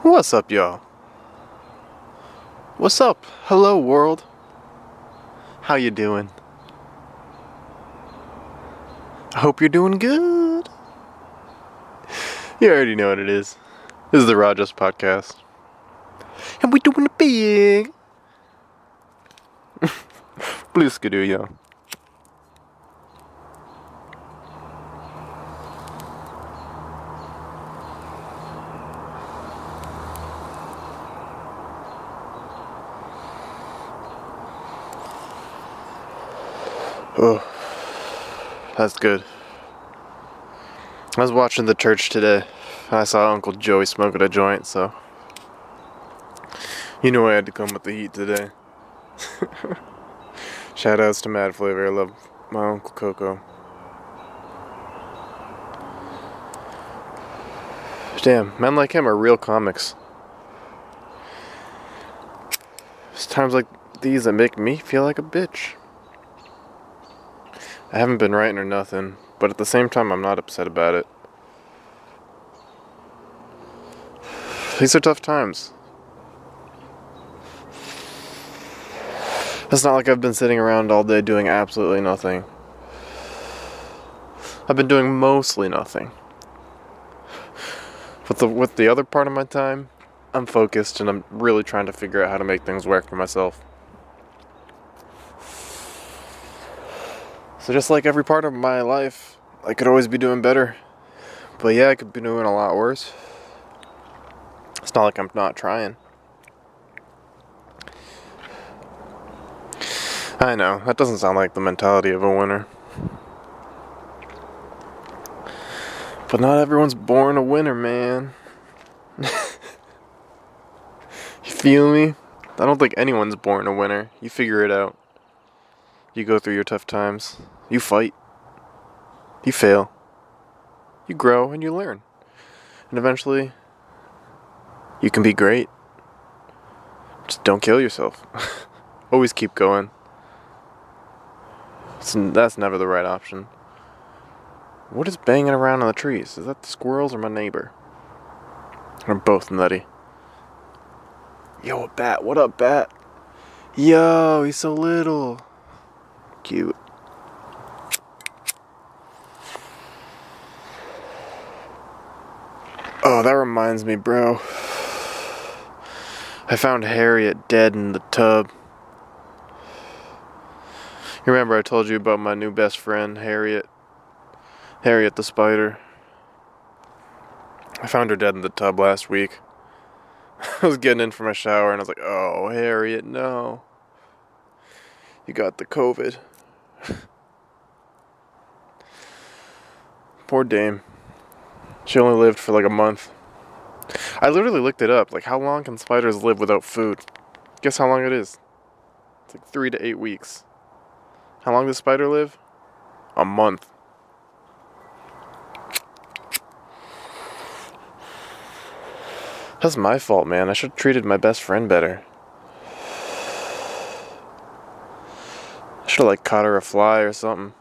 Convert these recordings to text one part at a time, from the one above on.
What's up, y'all? What's up? Hello, world. How you doing? I hope you're doing good. You already know what it is. This is the Rogers Podcast. And we doing it big. Blue skidoo, yo. Oh, that's good. I was watching the church today. I saw Uncle Joey smoking a joint, so you know I had to come with the heat today. Shout outs to Mad Flavor. I love my Uncle Coco. Damn, men like him are real comics. It's times like these that make me feel like a bitch. I haven't been writing or nothing, but at the same time, I'm not upset about it. These are tough times. It's not like I've been sitting around all day doing absolutely nothing. I've been doing mostly nothing. With the other part of my time, I'm focused and I'm really trying to figure out how to make things work for myself. So just like every part of my life, I could always be doing better. But yeah, I could be doing a lot worse. It's not like I'm not trying. I know, that doesn't sound like the mentality of a winner. But not everyone's born a winner, man. You feel me? I don't think anyone's born a winner. You figure it out. You go through your tough times. You fight. You fail. You grow and you learn. And eventually, you can be great. Just don't kill yourself. Always keep going. That's never the right option. What is banging around on the trees? Is that the squirrels or my neighbor? They're both nutty. Yo, a bat. What up, bat? Yo, he's so little. Cute. Oh, that reminds me, bro. I found Harriet dead in the tub. You remember I told you about my new best friend, Harriet? Harriet the spider. I found her dead in the tub last week. I was getting in from my shower and I was like, oh, Harriet, no. You got the COVID. Poor dame. She only lived for like a month. I literally looked it up. Like, how long can spiders live without food? Guess how long it is? It's like 3 to 8 weeks. How long does a spider live? A month. That's my fault, man. I should have treated my best friend better. I should have, like, caught her a fly or something.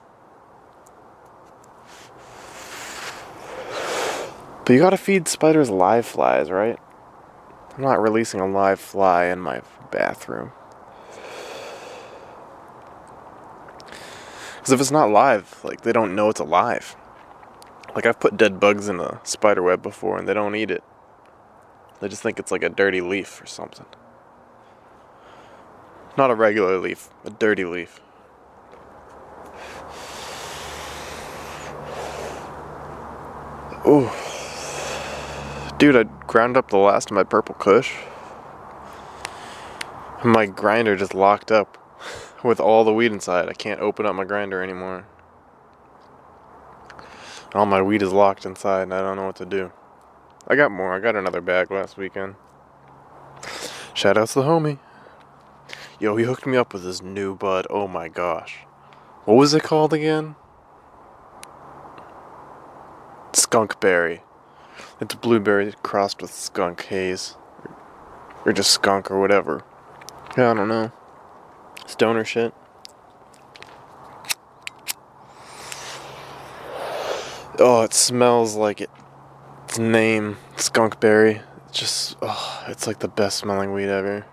But you gotta feed spiders live flies, right? I'm not releasing a live fly in my bathroom. Because if it's not live, like, they don't know it's alive. Like, I've put dead bugs in a spider web before and they don't eat it. They just think it's like a dirty leaf or something. Not a regular leaf, a dirty leaf. Ooh. Dude, I ground up the last of my purple kush. My grinder just locked up with all the weed inside. I can't open up my grinder anymore. All my weed is locked inside and I don't know what to do. I got more. I got another bag last weekend. Shout outs to the homie. Yo, he hooked me up with this new bud. Oh my gosh. What was it called again? Skunk berry. It's blueberry crossed with skunk haze. Or just skunk or whatever. Yeah, I don't know. Stoner shit. Oh, it smells like its name, skunkberry. Just, oh, it's like the best smelling weed ever.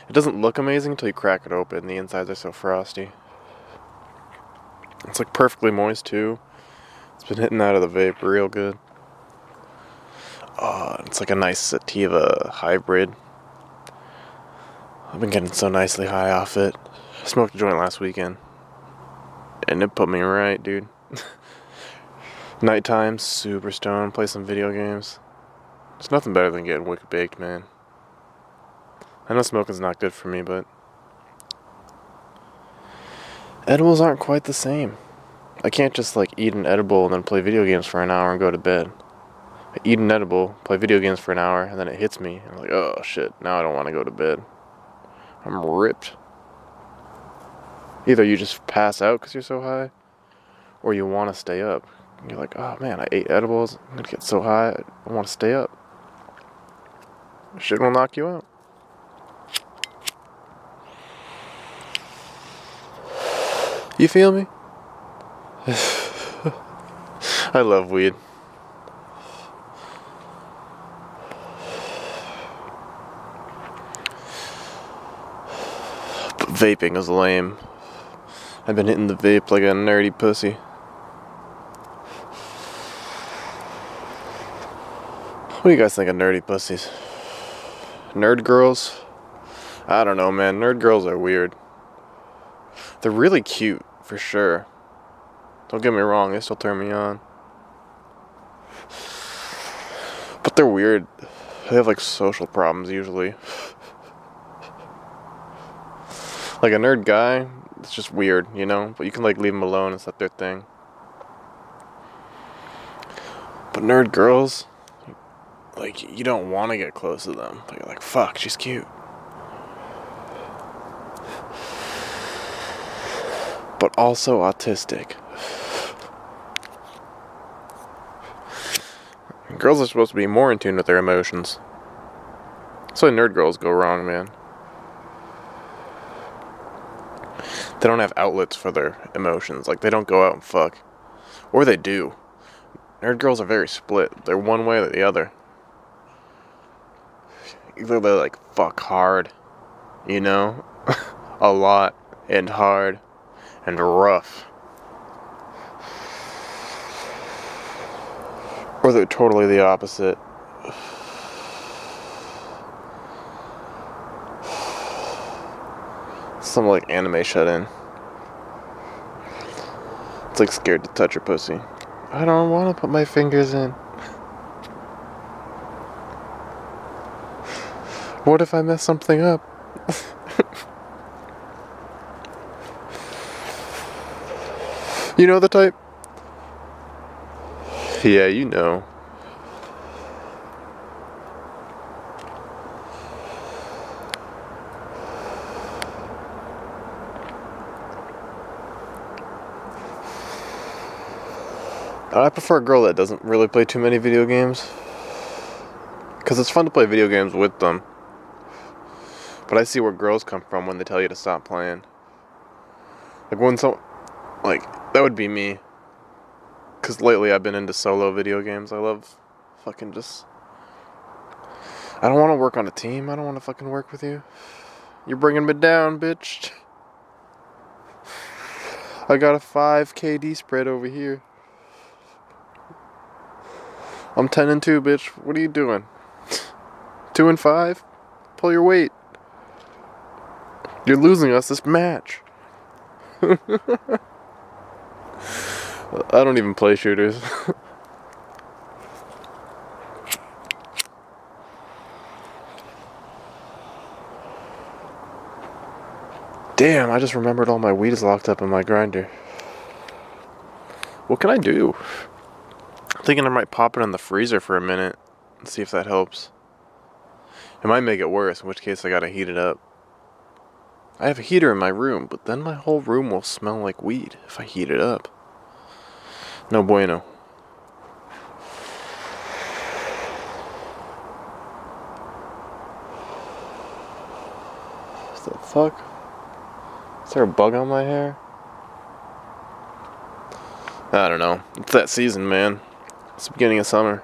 It doesn't look amazing until you crack it open. The insides are so frosty. It's like perfectly moist too. It's been hitting out of the vape real good. It's like a nice sativa hybrid. I've been getting so nicely high off it. I smoked a joint last weekend. And it put me right, dude. Nighttime, super stoned, play some video games. There's nothing better than getting wicked baked, man. I know smoking's not good for me, but edibles aren't quite the same. I can't just like eat an edible and then play video games for an hour and go to bed. I eat an edible, play video games for an hour, and then it hits me. And I'm like, oh shit, now I don't want to go to bed. I'm ripped. Either you just pass out because you're so high, or you want to stay up. And you're like, oh man, I ate edibles, I'm going to get so high, I want to stay up. Shit will knock you out. You feel me? I love weed. But vaping is lame. I've been hitting the vape like a nerdy pussy. What do you guys think of nerdy pussies? Nerd girls? I don't know, man. Nerd girls are weird. They're really cute, for sure. Don't get me wrong, they still turn me on. But they're weird. They have like social problems usually. Like a nerd guy, it's just weird, you know? But you can like leave them alone, it's not their thing. But nerd girls, like you don't want to get close to them. But you're like, fuck, she's cute. But also autistic. Girls are supposed to be more in tune with their emotions. That's why nerd girls go wrong, man. They don't have outlets for their emotions. Like, they don't go out and fuck. Or they do. Nerd girls are very split. They're one way or the other. Either they like fuck hard, you know? A lot. And hard. And rough. Or they're totally the opposite. Some like anime shut-in. It's like scared to touch your pussy. I don't want to put my fingers in. What if I mess something up? You know the type? Yeah, you know. I prefer a girl that doesn't really play too many video games. Because it's fun to play video games with them. But I see where girls come from when they tell you to stop playing. Like when that would be me. Because lately I've been into solo video games. I love fucking just... I don't want to work on a team. I don't want to fucking work with you. You're bringing me down, bitch. I got a 5 KD spread over here. I'm 10-2, bitch. What are you doing? 2-5? Pull your weight. You're losing us this match. I don't even play shooters. Damn, I just remembered all my weed is locked up in my grinder. What can I do? I'm thinking I might pop it in the freezer for a minute and see if that helps. It might make it worse, in which case I gotta heat it up. I have a heater in my room, but then my whole room will smell like weed if I heat it up. No bueno. What the fuck? Is there a bug on my hair? I don't know. It's that season, man. It's the beginning of summer.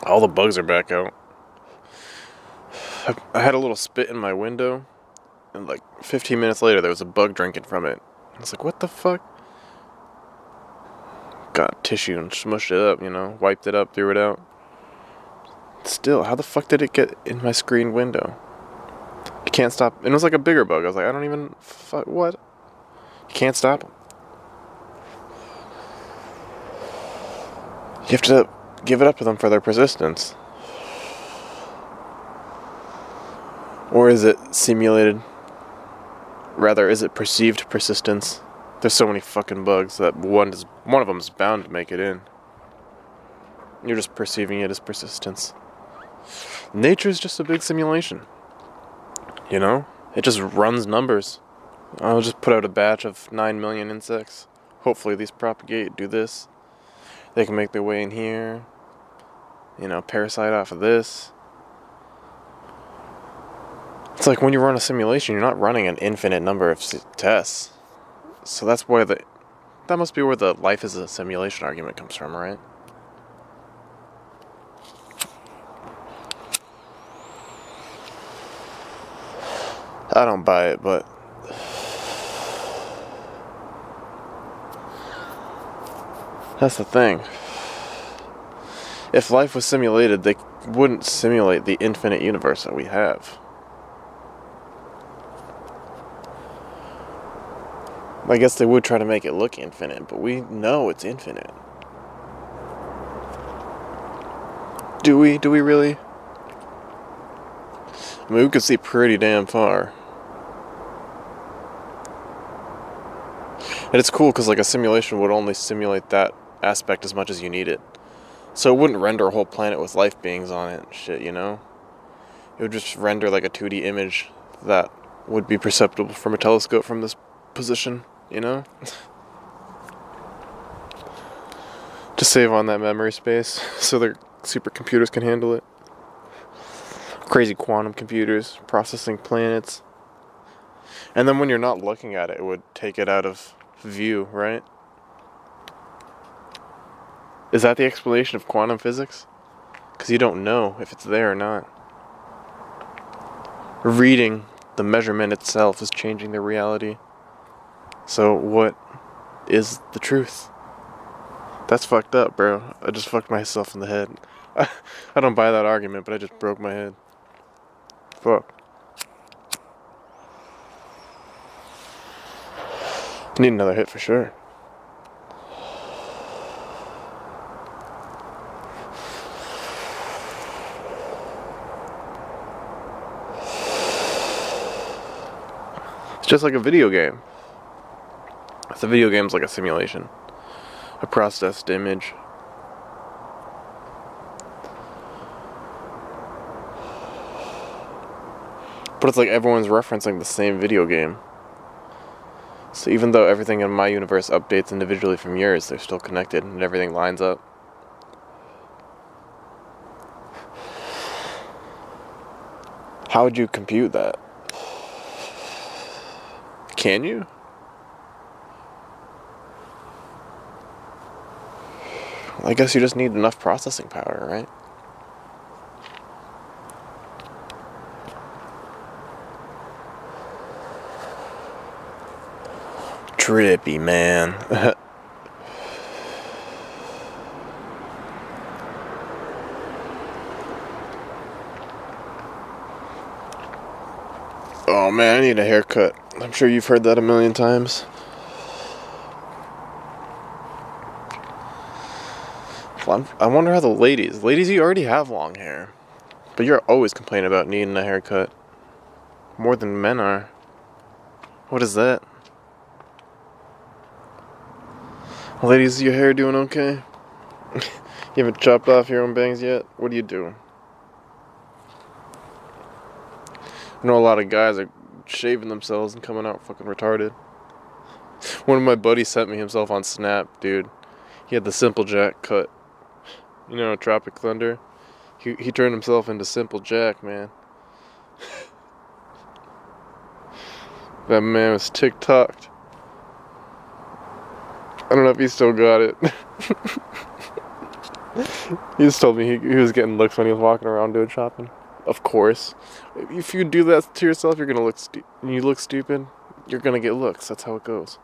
All the bugs are back out. I had a little spit in my window, and like 15 minutes later, there was a bug drinking from it. I was like, what the fuck? Got tissue and smushed it up, wiped it up, threw it out. Still, how the fuck did it get in my screen window? You can't stop. And it was like a bigger bug. I was like, I don't even. Fuck, what? You can't stop them. You have to give it up to them for their persistence. Or is it simulated? Rather, is it perceived persistence? There's so many fucking bugs that one of them is bound to make it in. You're just perceiving it as persistence. Nature is just a big simulation. It just runs numbers. I'll just put out a batch of 9 million insects. Hopefully these propagate, do this. They can make their way in here. Parasite off of this. It's like when you run a simulation, you're not running an infinite number of tests. So that must be where the life is a simulation argument comes from, right? I don't buy it, but that's the thing. If life was simulated, they wouldn't simulate the infinite universe that we have. I guess they would try to make it look infinite, but we know it's infinite. Do we? Do we really? I mean, we could see pretty damn far. And it's cool because like a simulation would only simulate that aspect as much as you need it. So it wouldn't render a whole planet with life beings on it and shit, It would just render like a 2D image that would be perceptible from a telescope from this position, To save on that memory space so their supercomputers can handle it. Crazy quantum computers processing planets. And then when you're not looking at it, it would take it out of view, right? Is that the explanation of quantum physics? Because you don't know if it's there or not. Reading the measurement itself is changing the reality. So what is the truth? That's fucked up, bro. I just fucked myself in the head. I don't buy that argument, but I just broke my head. Fuck. Need another hit for sure. It's just like a video game. The video game's like a simulation. A processed image. But it's like everyone's referencing the same video game. So even though everything in my universe updates individually from yours, they're still connected and everything lines up. How would you compute that? Can you? I guess you just need enough processing power, right? Trippy, man. Oh man, I need a haircut. I'm sure you've heard that a million times. Well, I wonder how the ladies, you already have long hair, but you're always complaining about needing a haircut. More than men are. What is that? Ladies, your hair doing okay? You haven't chopped off your own bangs yet? What are you doing? I know a lot of guys are shaving themselves and coming out fucking retarded. One of my buddies sent me himself on Snap, dude. He had the Simple Jack cut. Tropic Thunder. He turned himself into Simple Jack, man. That man was TikToked. I don't know if he still got it. He just told me he was getting looks when he was walking around doing shopping. Of course. If you do that to yourself, you're gonna look you look stupid, you're gonna get looks. That's how it goes.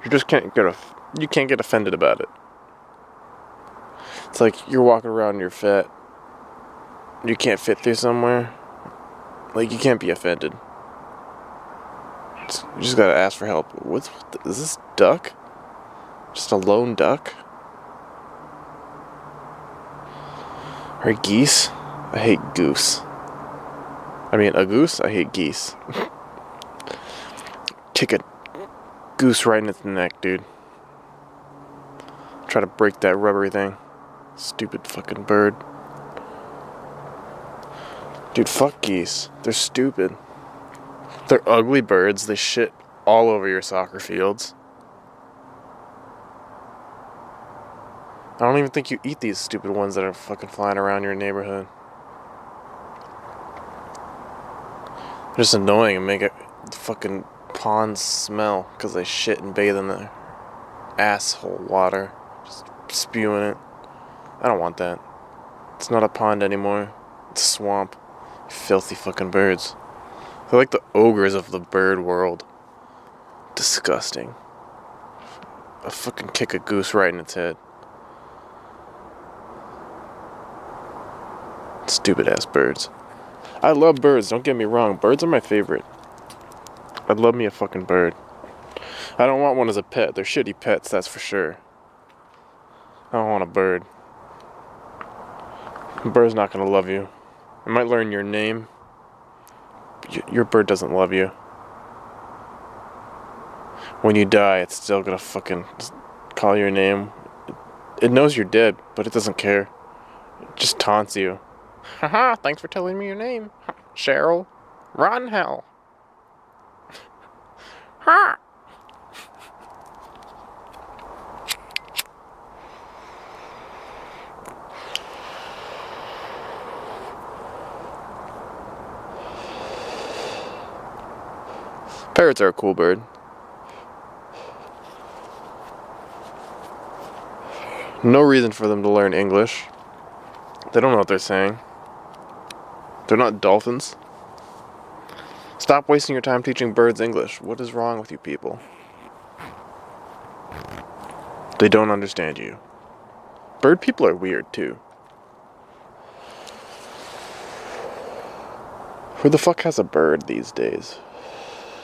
You just you can't get offended about it. It's like you're walking around and you're fat. You can't fit through somewhere. Like, you can't be offended. You just gotta ask for help. Is this duck? Just a lone duck? Or geese? I hate goose. I mean, a goose? I hate geese. Kick a goose right in its neck, dude. Try to break that rubbery thing. Stupid fucking bird. Dude, fuck geese. They're stupid. They're ugly birds. They shit all over your soccer fields. I don't even think you eat these stupid ones that are fucking flying around your neighborhood. They're just annoying and make the fucking ponds smell because they shit and bathe in the asshole water. Just spewing it. I don't want that. It's not a pond anymore. It's a swamp. Filthy fucking birds. They're like the ogres of the bird world. Disgusting. I'll fucking kick a goose right in its head. Stupid ass birds. I love birds, don't get me wrong. Birds are my favorite. I'd love me a fucking bird. I don't want one as a pet. They're shitty pets, that's for sure. I don't want a bird. A bird's not gonna love you. It might learn your name. Your bird doesn't love you. When you die, it's still gonna fucking call your name. It knows you're dead, but it doesn't care. It just taunts you. Haha, thanks for telling me your name, Cheryl. Rotten hell. Ha! Parrots are a cool bird. No reason for them to learn English. They don't know what they're saying. They're not dolphins. Stop wasting your time teaching birds English. What is wrong with you people? They don't understand you. Bird people are weird too. Who the fuck has a bird these days?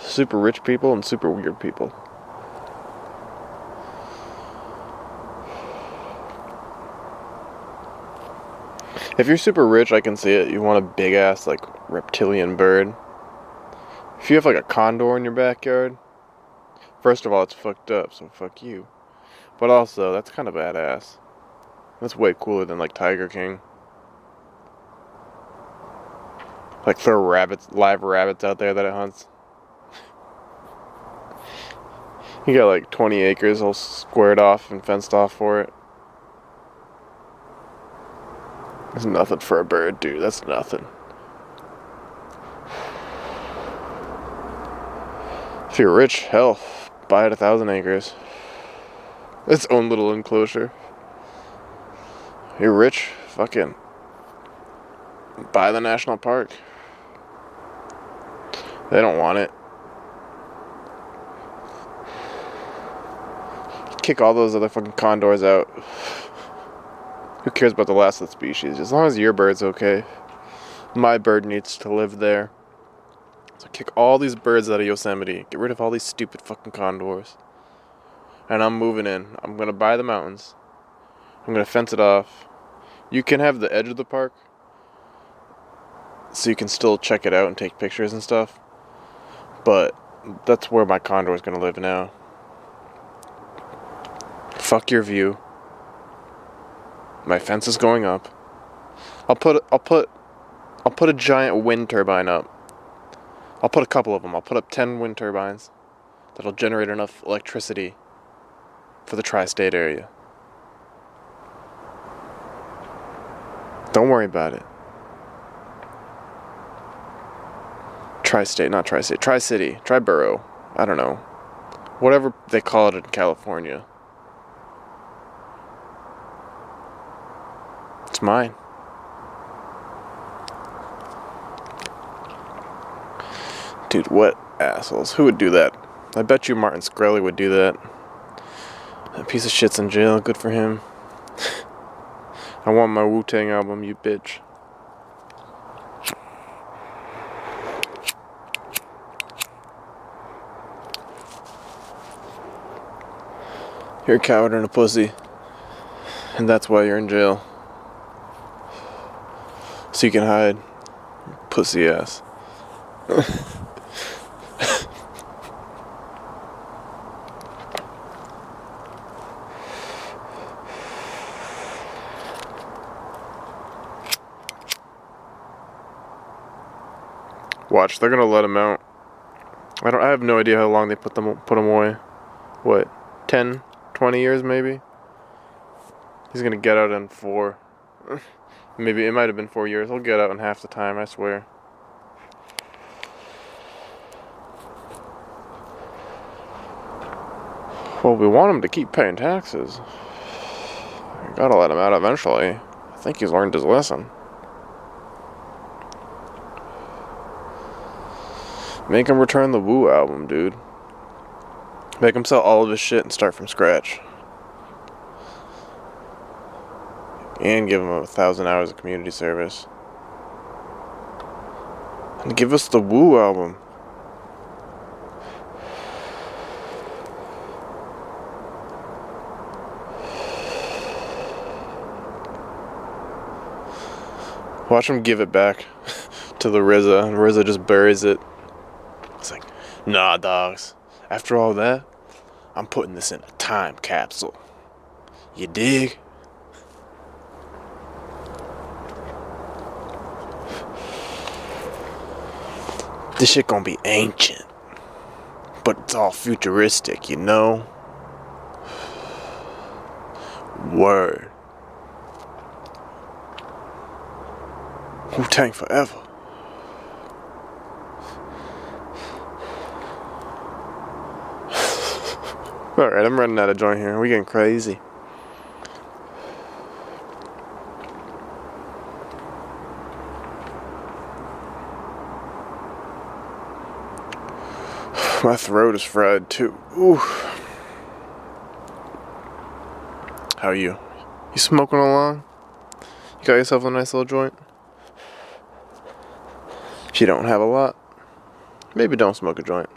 Super rich people and super weird people. If you're super rich, I can see it. You want a big ass, like, reptilian bird. If you have, like, a condor in your backyard, first of all, it's fucked up, so fuck you. But also, that's kind of badass. That's way cooler than, like, Tiger King. Like, throw live rabbits out there that it hunts. You got, like, 20 acres all squared off and fenced off for it. That's nothing for a bird, dude. That's nothing. If you're rich, hell, buy it 1,000 acres. Its own little enclosure. You're rich, fucking buy the national park. They don't want it. Kick all those other fucking condors out. Who cares about the last of the species? As long as your bird's okay. My bird needs to live there. So kick all these birds out of Yosemite. Get rid of all these stupid fucking condors. And I'm moving in. I'm gonna buy the mountains. I'm gonna fence it off. You can have the edge of the park, so you can still check it out and take pictures and stuff. But that's where my condor is gonna live now. Fuck your view. My fence is going up. I'll put a giant wind turbine up. I'll put a couple of them. I'll put up 10 wind turbines that'll generate enough electricity for the tri-state area. Don't worry about it. Tri-state, not tri-state. Tri-city, tri-borough. I don't know. Whatever they call it in California. It's mine. Dude, what assholes? Who would do that? I bet you Martin Shkreli would do that. That piece of shit's in jail. Good for him. I want my Wu-Tang album, you bitch. You're a coward and a pussy. And that's why you're in jail. So you can hide. Pussy ass. Watch, they're gonna let him out. I have no idea how long they put him away. What, 10, 20 years maybe? He's gonna get out in 4. Maybe it might have been 4 years. He'll get out in half the time, I swear. Well, we want him to keep paying taxes. We gotta let him out eventually. I think he's learned his lesson. Make him return the Woo album, dude. Make him sell all of his shit and start from scratch. And give him 1,000 hours of community service. And give us the Woo album. Watch him give it back to the RZA, and RZA just buries it. It's like, nah, dogs. After all that, I'm putting this in a time capsule. You dig? This shit gonna be ancient. But it's all futuristic, you know? Word. Wu-Tang forever. Alright, I'm running out of joint here. We getting crazy. My throat is fried too. Ooh. How are you? You smoking along? You got yourself a nice little joint? If you don't have a lot, maybe don't smoke a joint.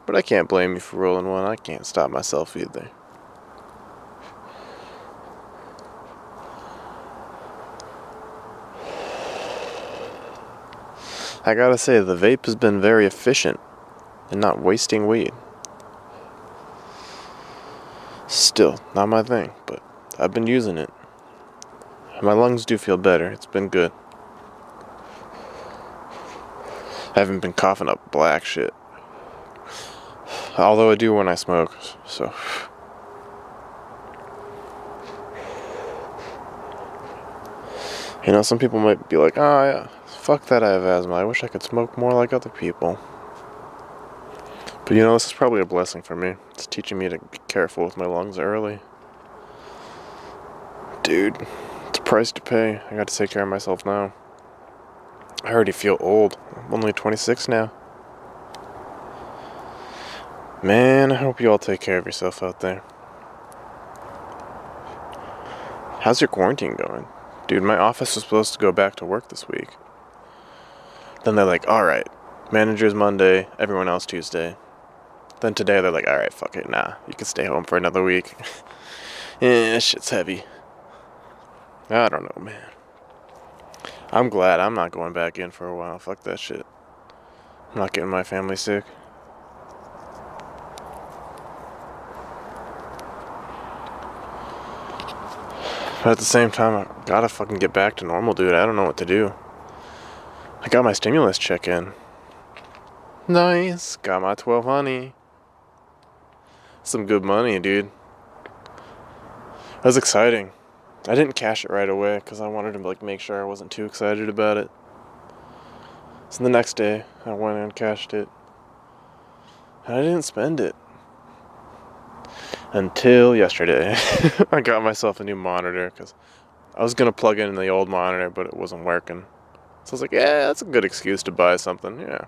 But I can't blame you for rolling one. I can't stop myself either. I gotta say, the vape has been very efficient in not wasting weed. Still, not my thing, but I've been using it. My lungs do feel better. It's been good. I haven't been coughing up black shit. Although I do when I smoke, so. You know, some people might be like, oh yeah, fuck that I have asthma. I wish I could smoke more like other people. But you know, this is probably a blessing for me. It's teaching me to be careful with my lungs early. Dude, it's a price to pay. I gotta take care of myself now. I already feel old. I'm only 26 now. Man, I hope you all take care of yourself out there. How's your quarantine going? Dude, my office was supposed to go back to work this week. Then they're like, alright, managers Monday, everyone else Tuesday. Then today they're like, alright, fuck it, nah, you can stay home for another week. Yeah, shit's heavy. I don't know, man. I'm glad I'm not going back in for a while. Fuck that shit. I'm not getting my family sick. But at the same time, I gotta fucking get back to normal, dude. I don't know what to do. I got my stimulus check in. Nice. Got my 12 honey. Some good money, dude. That was exciting. I didn't cash it right away because I wanted to like make sure I wasn't too excited about it. So the next day, I went and cashed it. And I didn't spend it. Until yesterday. I got myself a new monitor because I was going to plug in the old monitor, but it wasn't working. So I was like, yeah, that's a good excuse to buy something, yeah.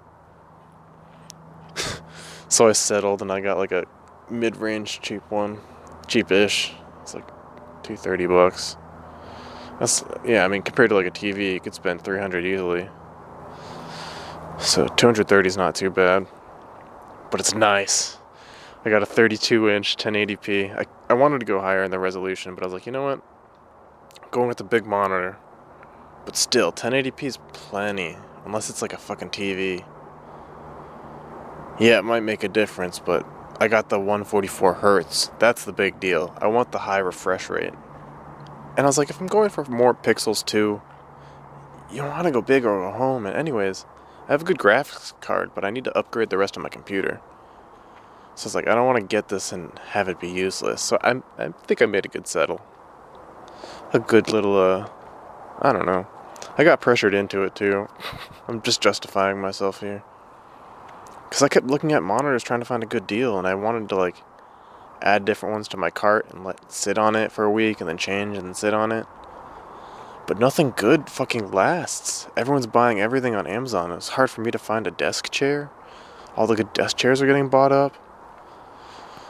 So I settled and I got like a mid-range cheap one. Cheap-ish. It's like $230. That's, yeah, I mean, compared to like a TV, you could spend $300 easily. So $230 is not too bad. But it's nice. I got a 32-inch 1080p. I wanted to go higher in the resolution, but I was like, you know what? I'm going with the big monitor. But still, 1080p is plenty. Unless it's like a fucking TV. Yeah, it might make a difference, but I got the 144 hertz. That's the big deal. I want the high refresh rate. And I was like, if I'm going for more pixels too, you don't want to go big or go home. And anyways, I have a good graphics card, but I need to upgrade the rest of my computer. So it's like, I don't want to get this and have it be useless. So I think I made a good settle. A good little, I don't know. I got pressured into it too. I'm just justifying myself here. Because I kept looking at monitors trying to find a good deal, and I wanted to, like, add different ones to my cart and let sit on it for a week and then change and then sit on it. But nothing good fucking lasts. Everyone's buying everything on Amazon. It's hard for me to find a desk chair. All the good desk chairs are getting bought up.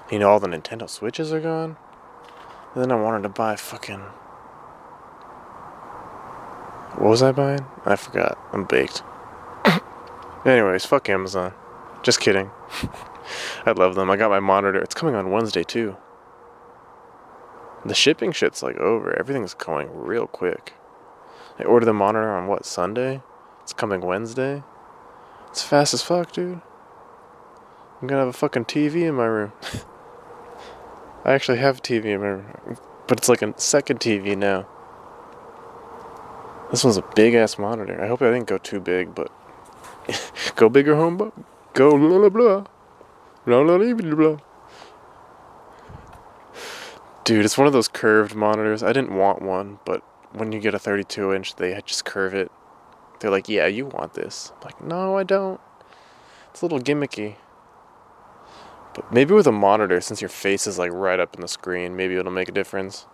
You know, all the Nintendo Switches are gone. And then I wanted to buy fucking... What was I buying? I forgot. I'm baked. Anyways, fuck Amazon. Just kidding. I love them. I got my monitor. It's coming on Wednesday, too. The shipping shit's, like, over. Everything's going real quick. I ordered the monitor on, what, Sunday? It's coming Wednesday? It's fast as fuck, dude. I'm gonna have a fucking TV in my room. I actually have a TV in my room. But it's like a second TV now. This one's a big-ass monitor. I hope I didn't go too big, but... Go big or home, but... Go blah blah blah. Blah blah blah blah. Dude, it's one of those curved monitors. I didn't want one, but when you get a 32-inch, they just curve it. They're like, yeah, you want this. I'm like, no, I don't. It's a little gimmicky. But maybe with a monitor, since your face is like right up in the screen, maybe it'll make a difference.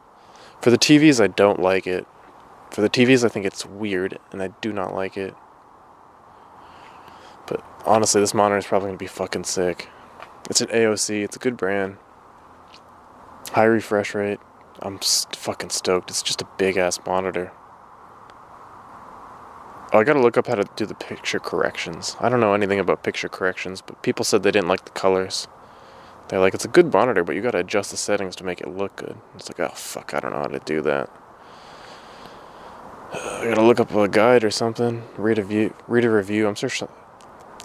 For the TVs, I don't like it. For the TVs, I think it's weird, and I do not like it. But honestly, this monitor is probably going to be fucking sick. It's an AOC. It's a good brand. High refresh rate. I'm fucking stoked. It's just a big-ass monitor. Oh, I gotta look up how to do the picture corrections. I don't know anything about picture corrections, but people said they didn't like the colors. They're like, it's a good monitor, but you gotta adjust the settings to make it look good. It's like, oh, fuck, I don't know how to do that. I gotta look up a guide or something. Read a review.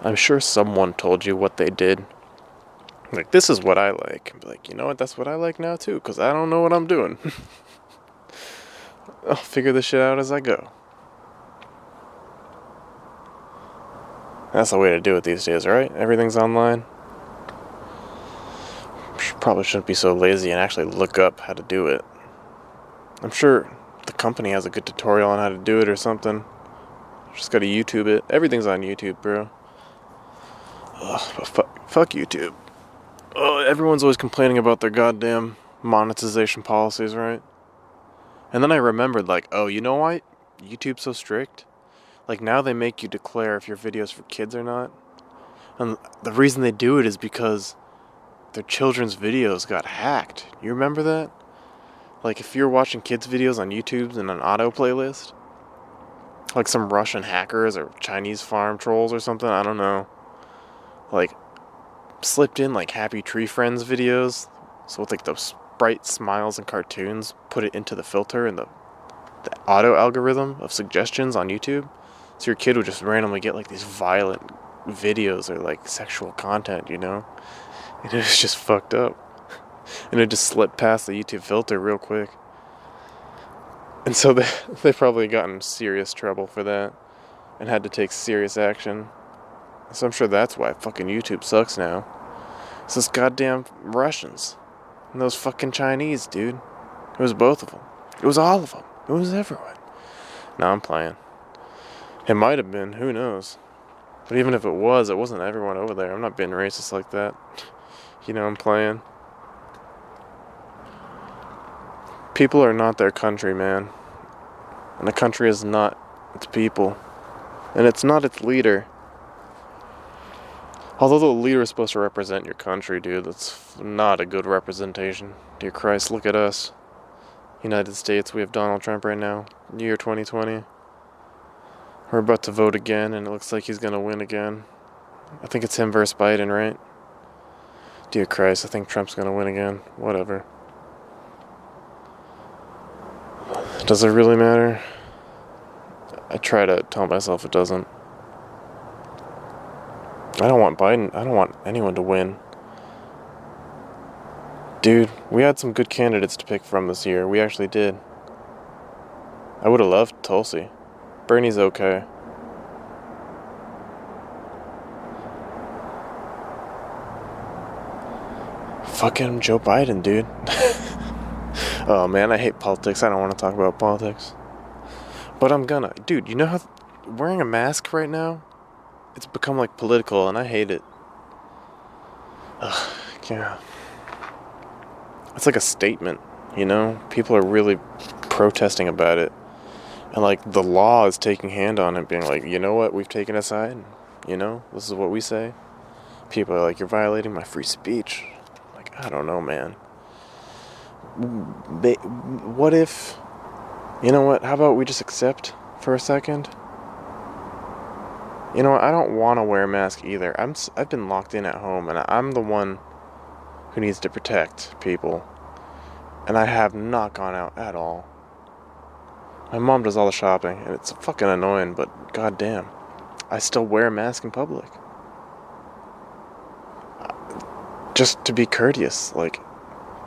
I'm sure someone told you what they did. Like, this is what I like. I'm like, you know what? That's what I like now, too, because I don't know what I'm doing. I'll figure this shit out as I go. That's the way to do it these days, right? Everything's online. Probably shouldn't be so lazy and actually look up how to do it. I'm sure the company has a good tutorial on how to do it or something. Just gotta YouTube it. Everything's on YouTube, bro. Ugh, fuck YouTube. Oh, everyone's always complaining about their goddamn monetization policies, right? And then I remembered, like, oh, you know why YouTube's so strict? Like, now they make you declare if your video's for kids or not. And the reason they do it is because their children's videos got hacked. You remember that? Like, if you're watching kids' videos on YouTube in an auto playlist, like some Russian hackers or Chinese farm trolls or something, I don't know, like, slipped in, like, Happy Tree Friends videos, so with, like, those bright smiles and cartoons, put it into the filter and the auto algorithm of suggestions on YouTube, so your kid would just randomly get, like, these violent videos or, like, sexual content, you know? And it was just fucked up. And it just slipped past the YouTube filter real quick. And so they probably got in serious trouble for that and had to take serious action. So I'm sure that's why fucking YouTube sucks now. It's those goddamn Russians. And those fucking Chinese, dude. It was both of them. It was all of them. It was everyone. No, I'm playing. It might have been. Who knows? But even if it wasn't everyone over there. I'm not being racist like that. You know, I'm playing. People are not their country, man. And a country is not its people. And it's not its leader. Although the leader is supposed to represent your country, dude, that's not a good representation. Dear Christ, look at us. United States, we have Donald Trump right now. Year 2020. We're about to vote again, and it looks like he's gonna win again. I think it's him versus Biden, right? Dear Christ, I think Trump's gonna win again. Whatever. Does it really matter? I try to tell myself it doesn't. I don't want Biden. I don't want anyone to win. Dude, we had some good candidates to pick from this year. We actually did. I would have loved Tulsi. Bernie's okay. Fucking Joe Biden, dude. Oh man, I hate politics. I don't want to talk about politics. But I'm gonna. Dude, you know how wearing a mask right now? It's become like political and I hate it. Ugh, yeah. It's like a statement, you know? People are really protesting about it. And like the law is taking hand on it, being like, you know what, we've taken a side, you know, this is what we say. People are like, you're violating my free speech. Like, I don't know, man. What if, you know what, how about we just accept for a second? You know what, I don't want to wear a mask either. I've been locked in at home, and I'm the one who needs to protect people. And I have not gone out at all. My mom does all the shopping, and it's fucking annoying, but goddamn, I still wear a mask in public. Just to be courteous, like,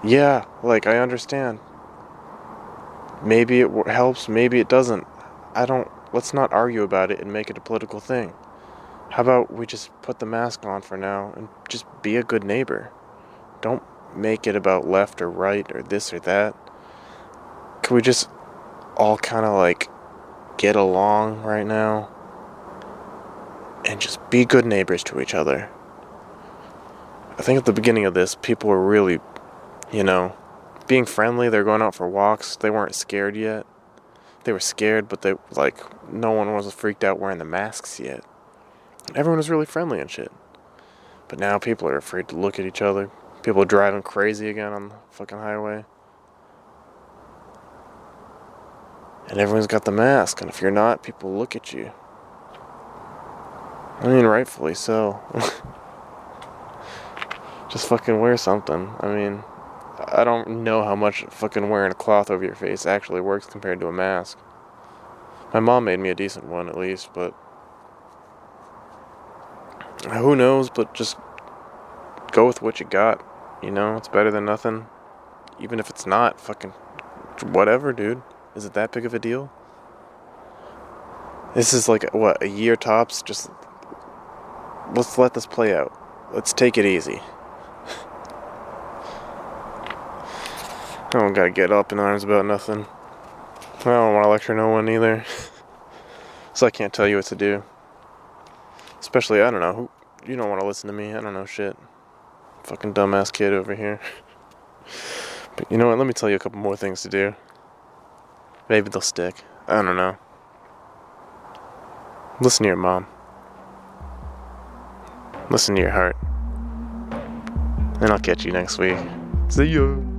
yeah, like, I understand. Maybe it helps, maybe it doesn't. Let's not argue about it and make it a political thing. How about we just put the mask on for now and just be a good neighbor? Don't make it about left or right or this or that. Can we just all kind of like get along right now and just be good neighbors to each other? I think at the beginning of this, people were really, you know, being friendly. They're going out for walks. They weren't scared yet. They were scared, but they, like, no one was freaked out wearing the masks yet. Everyone was really friendly and shit. But now people are afraid to look at each other. People are driving crazy again on the fucking highway. And everyone's got the mask, and if you're not, people look at you. I mean, rightfully so. Just fucking wear something. I mean, I don't know how much fucking wearing a cloth over your face actually works compared to a mask. My mom made me a decent one at least, but who knows, but just go with what you got. You know, it's better than nothing. Even if it's not, fucking whatever, dude. Is it that big of a deal? This is like, what, a year tops? Just, let's let this play out. Let's take it easy. I don't gotta get up in arms about nothing. I don't want to lecture no one either. So I can't tell you what to do. Especially, I don't know, you don't want to listen to me. I don't know shit. Fucking dumbass kid over here. But you know what, let me tell you a couple more things to do. Maybe they'll stick. I don't know. Listen to your mom. Listen to your heart. And I'll catch you next week. See ya.